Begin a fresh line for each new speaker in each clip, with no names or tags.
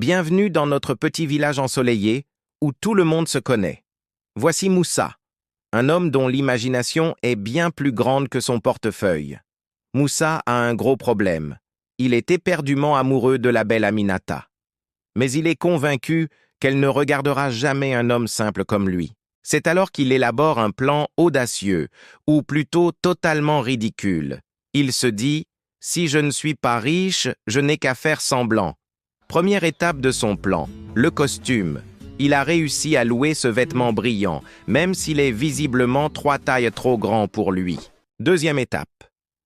Bienvenue dans notre petit village ensoleillé, où tout le monde se connaît. Voici Moussa, un homme dont l'imagination est bien plus grande que son portefeuille. Moussa a un gros problème. Il est éperdument amoureux de la belle Aminata. Mais il est convaincu qu'elle ne regardera jamais un homme simple comme lui. C'est alors qu'il élabore un plan audacieux, ou plutôt totalement ridicule. Il se dit « Si je ne suis pas riche, je n'ai qu'à faire semblant ». Première étape de son plan, le costume. Il a réussi à louer ce vêtement brillant, même s'il est visiblement 3 tailles trop grand pour lui. Deuxième étape,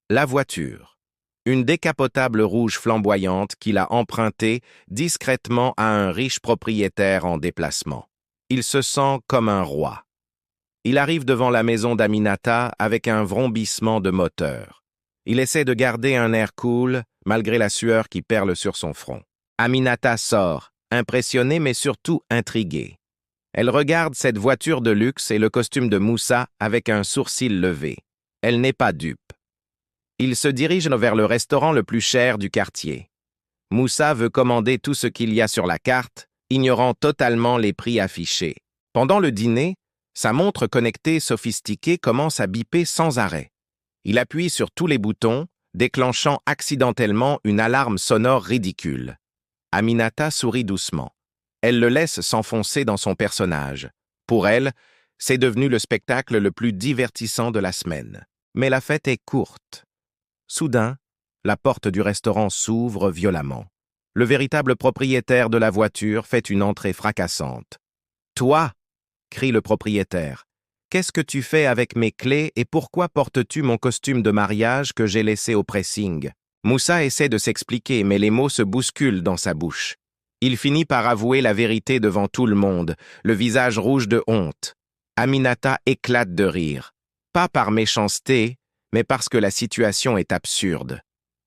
la voiture. Une décapotable rouge flamboyante qu'il a empruntée discrètement à un riche propriétaire en déplacement. Il se sent comme un roi. Il arrive devant la maison d'Aminata avec un vrombissement de moteur. Il essaie de garder un air cool, malgré la sueur qui perle sur son front. Aminata sort, impressionnée mais surtout intriguée. Elle regarde cette voiture de luxe et le costume de Moussa avec un sourcil levé. Elle n'est pas dupe. Il se dirige vers le restaurant le plus cher du quartier. Moussa veut commander tout ce qu'il y a sur la carte, ignorant totalement les prix affichés. Pendant le dîner, sa montre connectée sophistiquée commence à biper sans arrêt. Il appuie sur tous les boutons, déclenchant accidentellement une alarme sonore ridicule. Aminata sourit doucement. Elle le laisse s'enfoncer dans son personnage. Pour elle, c'est devenu le spectacle le plus divertissant de la semaine. Mais la fête est courte. Soudain, la porte du restaurant s'ouvre violemment. Le véritable propriétaire de la voiture fait une entrée fracassante. « Toi !» crie le propriétaire. « Qu'est-ce que tu fais avec mes clés et pourquoi portes-tu mon costume de mariage que j'ai laissé au pressing ?» Moussa essaie de s'expliquer, mais les mots se bousculent dans sa bouche. Il finit par avouer la vérité devant tout le monde, le visage rouge de honte. Aminata éclate de rire. Pas par méchanceté, mais parce que la situation est absurde.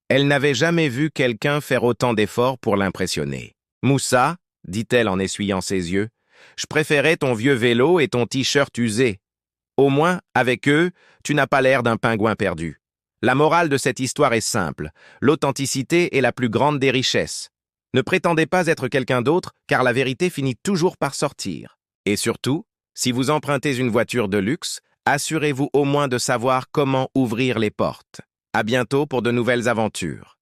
Elle n'avait jamais vu quelqu'un faire autant d'efforts pour l'impressionner. « Moussa, dit-elle en essuyant ses yeux, je préférais ton vieux vélo et ton t-shirt usé. Au moins, avec eux, tu n'as pas l'air d'un pingouin perdu. La morale de cette histoire est simple. L'authenticité est la plus grande des richesses. Ne prétendez pas être quelqu'un d'autre, car la vérité finit toujours par sortir. Et surtout, si vous empruntez une voiture de luxe, assurez-vous au moins de savoir comment ouvrir les portes. À bientôt pour de nouvelles aventures.